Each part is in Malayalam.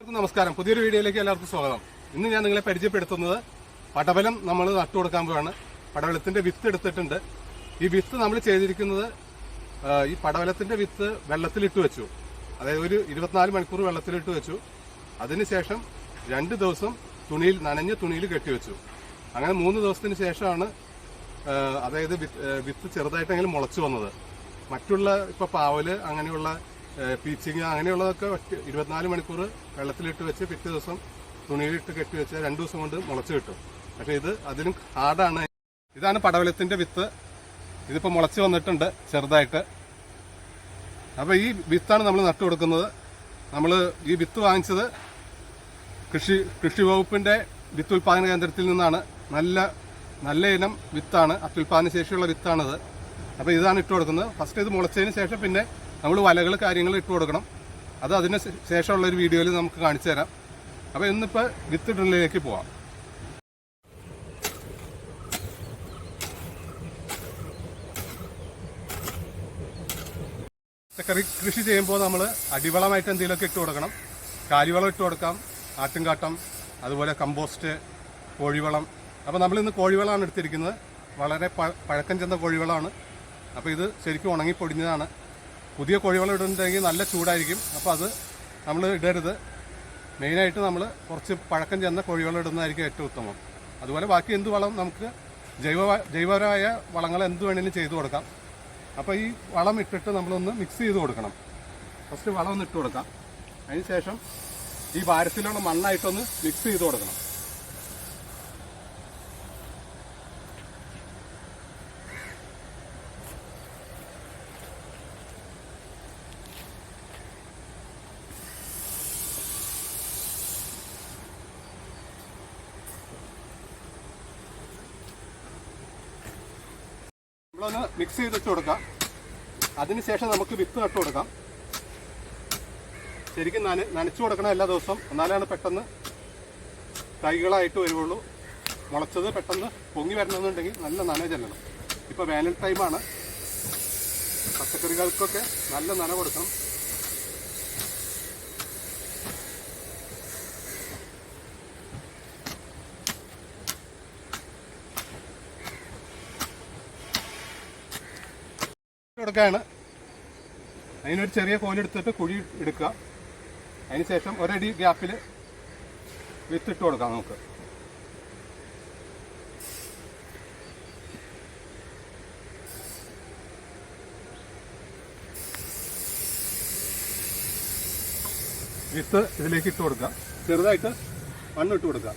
നമസ്കാരം. പുതിയൊരു വീഡിയോയിലേക്ക് എല്ലാവർക്കും സ്വാഗതം. ഇന്ന് ഞാൻ നിങ്ങളെ പരിചയപ്പെടുത്തുന്നത് പടവലം നമ്മൾ നട്ടുകൊടുക്കാൻ പോവാണ്. പടവലത്തിന്റെ വിത്ത് എടുത്തിട്ടുണ്ട്. ഈ വിത്ത് നമ്മൾ ചെയ്തിരിക്കുന്നത് ഈ പടവലത്തിന്റെ വിത്ത് വെള്ളത്തിലിട്ട് വെച്ചു. അതായത് ഒരു 24 മണിക്കൂർ വെള്ളത്തിലിട്ട് വെച്ചു. അതിനുശേഷം 2 ദിവസം നനഞ്ഞ തുണിയിൽ കെട്ടിവെച്ചു. അങ്ങനെ 3 ദിവസത്തിന് ശേഷമാണ് അതായത് വിത്ത് ചെറുതായിട്ടെങ്കിലും മുളച്ചു വന്നത്. മറ്റുള്ള ഇപ്പൊ പാവല് അങ്ങനെയുള്ള പീച്ചിങ് അങ്ങനെയുള്ളതൊക്കെ 24 മണിക്കൂർ വെള്ളത്തിലിട്ട് വെച്ച് പിറ്റേ ദിവസം തുണിയിലിട്ട് കെട്ടി വെച്ച് 2 ദിവസം കൊണ്ട് മുളച്ചു കിട്ടും. പക്ഷെ ഇത് അതിലും ഹാർഡാണ്. ഇതാണ് പടവലത്തിന്റെ വിത്ത്. ഇതിപ്പോ മുളച്ചു വന്നിട്ടുണ്ട് ചെറുതായിട്ട്. അപ്പൊ ഈ വിത്താണ് നമ്മൾ നട്ടു കൊടുക്കുന്നത്. നമ്മൾ ഈ വിത്ത് വാങ്ങിച്ചത് കൃഷി വകുപ്പിന്റെ വിത്ത് ഉൽപാദന കേന്ദ്രത്തിൽ നിന്നാണ്. നല്ല ഇനം വിത്താണ്, അത്യുൽപാദന ശേഷിയുള്ള വിത്താണിത്. അപ്പൊ ഇതാണ് ഇട്ട് കൊടുക്കുന്നത്. ഫസ്റ്റ് ഇത് മുളച്ചതിന് ശേഷം പിന്നെ നമ്മൾ വലകൾ കാര്യങ്ങൾ ഇട്ട് കൊടുക്കണം. അത് അതിന് ശേഷമുള്ള ഒരു വീഡിയോയിൽ നമുക്ക് കാണിച്ചു തരാം. അപ്പോൾ ഇന്നിപ്പോൾ വിത്ത് ഡ്രില്ലിലേക്ക് പോവാം. പച്ചക്കറി കൃഷി ചെയ്യുമ്പോൾ നമ്മൾ അടിവളമായിട്ട് എന്തെങ്കിലുമൊക്കെ ഇട്ട് കൊടുക്കണം. കാലിവളം ഇട്ട് കൊടുക്കാം, ആട്ടുംകാട്ടം, അതുപോലെ കമ്പോസ്റ്റ്, കോഴിവളം. അപ്പോൾ നമ്മളിന്ന് കോഴിവളമാണ് എടുത്തിരിക്കുന്നത്. വളരെ പഴക്കം ചെന്ന കോഴിവളമാണ്. അപ്പോൾ ഇത് ശരിക്കും ഉണങ്ങി പൊടിഞ്ഞതാണ്. പുതിയ കോഴിവളം ഇടുന്നുണ്ടെങ്കിൽ നല്ല ചൂടായിരിക്കും. അപ്പോൾ അത് നമ്മൾ ഇടരുത്. മെയിനായിട്ട് നമ്മൾ കുറച്ച് പഴക്കം ചെന്ന കോഴിവളം ഇടുന്നതായിരിക്കും ഏറ്റവും ഉത്തമം. അതുപോലെ ബാക്കി എന്ത് വളം നമുക്ക് ജൈവപരമായ വളങ്ങൾ എന്ത് വേണമെങ്കിലും ചെയ്തു കൊടുക്കാം. അപ്പോൾ ഈ വളം ഇട്ടിട്ട് നമ്മളൊന്ന് മിക്സ് ചെയ്ത് കൊടുക്കണം. ഫസ്റ്റ് വളം ഒന്ന് ഇട്ട് കൊടുക്കാം. അതിന് ശേഷം ഈ ഭാരത്തിലുള്ള മണ്ണായിട്ടൊന്ന് മിക്സ് ചെയ്ത് കൊടുക്കണം. നമ്മളൊന്ന് മിക്സ് ചെയ്തിട്ട് കൊടുക്കാം. അതിനുശേഷം നമുക്ക് വിത്ത് നട്ട് കൊടുക്കാം. ശരിക്കും നനച്ചു കൊടുക്കണം എല്ലാ ദിവസവും. എന്നാലാണ് പെട്ടെന്ന് തൈകളായിട്ട് വരുവുള്ളൂ. മുളച്ചത് പെട്ടെന്ന് പൊങ്ങി വരണമെന്നുണ്ടെങ്കിൽ നല്ല നന ചെല്ലണം. ഇപ്പോൾ വേനൽ ടൈമാണ്. പച്ചക്കറികൾക്കൊക്കെ നല്ല നന കൊടുക്കണം. കൊടുക്കുകയാണ്. അതിനൊരു ചെറിയ കോലെടുത്തിട്ട് കുഴി എടുക്കുക. അതിനുശേഷം 1 അടി ഗ്യാപ്പിൽ വിത്തിട്ട് കൊടുക്കാം. നമുക്ക് വിത്ത് ഇതിലേക്ക് ഇട്ട് കൊടുക്കുക. ചെറുതായിട്ട് മണ്ണിട്ട് കൊടുക്കുക.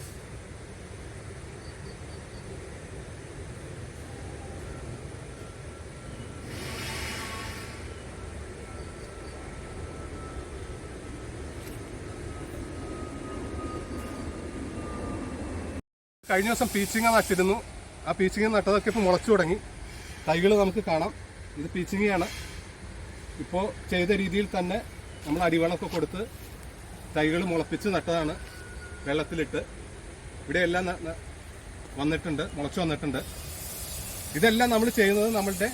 കഴിഞ്ഞ ദിവസം പീച്ചിങ്ങ നട്ടിരുന്നു. ആ പീച്ചിങ്ങ നട്ടതൊക്കെ ഇപ്പോൾ മുളച്ചു തുടങ്ങി. തൈകൾ നമുക്ക് കാണാം. ഇത് പീച്ചിങ്ങയാണ്. ഇപ്പോൾ ചെയ്ത രീതിയിൽ തന്നെ നമ്മൾ അടിവളമൊക്കെ കൊടുത്ത് തൈകൾ മുളപ്പിച്ച് നട്ടതാണ്. വെള്ളത്തിലിട്ട് ഇവിടെയെല്ലാം വന്നിട്ടുണ്ട്, മുളച്ചു വന്നിട്ടുണ്ട്. ഇതെല്ലാം നമ്മൾ ചെയ്യുന്നത് നമ്മളുടെ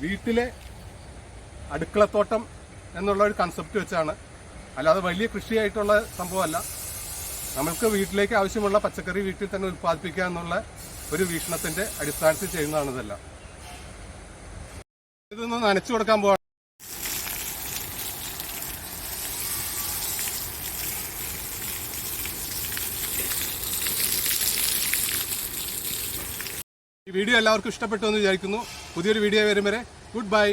വീട്ടിലെ അടുക്കളത്തോട്ടം എന്നുള്ള ഒരു കൺസെപ്റ്റ് വെച്ചാണ്. അല്ലാതെ വലിയ കൃഷിയായിട്ടുള്ള സംഭവമല്ല. നമുക്ക് വീട്ടിലേക്ക് ആവശ്യമുള്ള പച്ചക്കറി വീട്ടിൽ തന്നെ ഉൽപ്പാദിപ്പിക്കുക എന്നുള്ള ഒരു വീക്ഷണത്തിന്റെ അടിസ്ഥാനത്തിൽ ചെയ്യുന്നതാണ് ഇതെല്ലാം. ഇതൊന്ന് നനച്ചു കൊടുക്കാൻ പോവാണ്. ഈ വീഡിയോ എല്ലാവർക്കും ഇഷ്ടപ്പെട്ടു എന്ന് വിചാരിക്കുന്നു. പുതിയൊരു വീഡിയോ വരും വരെ ഗുഡ് ബൈ.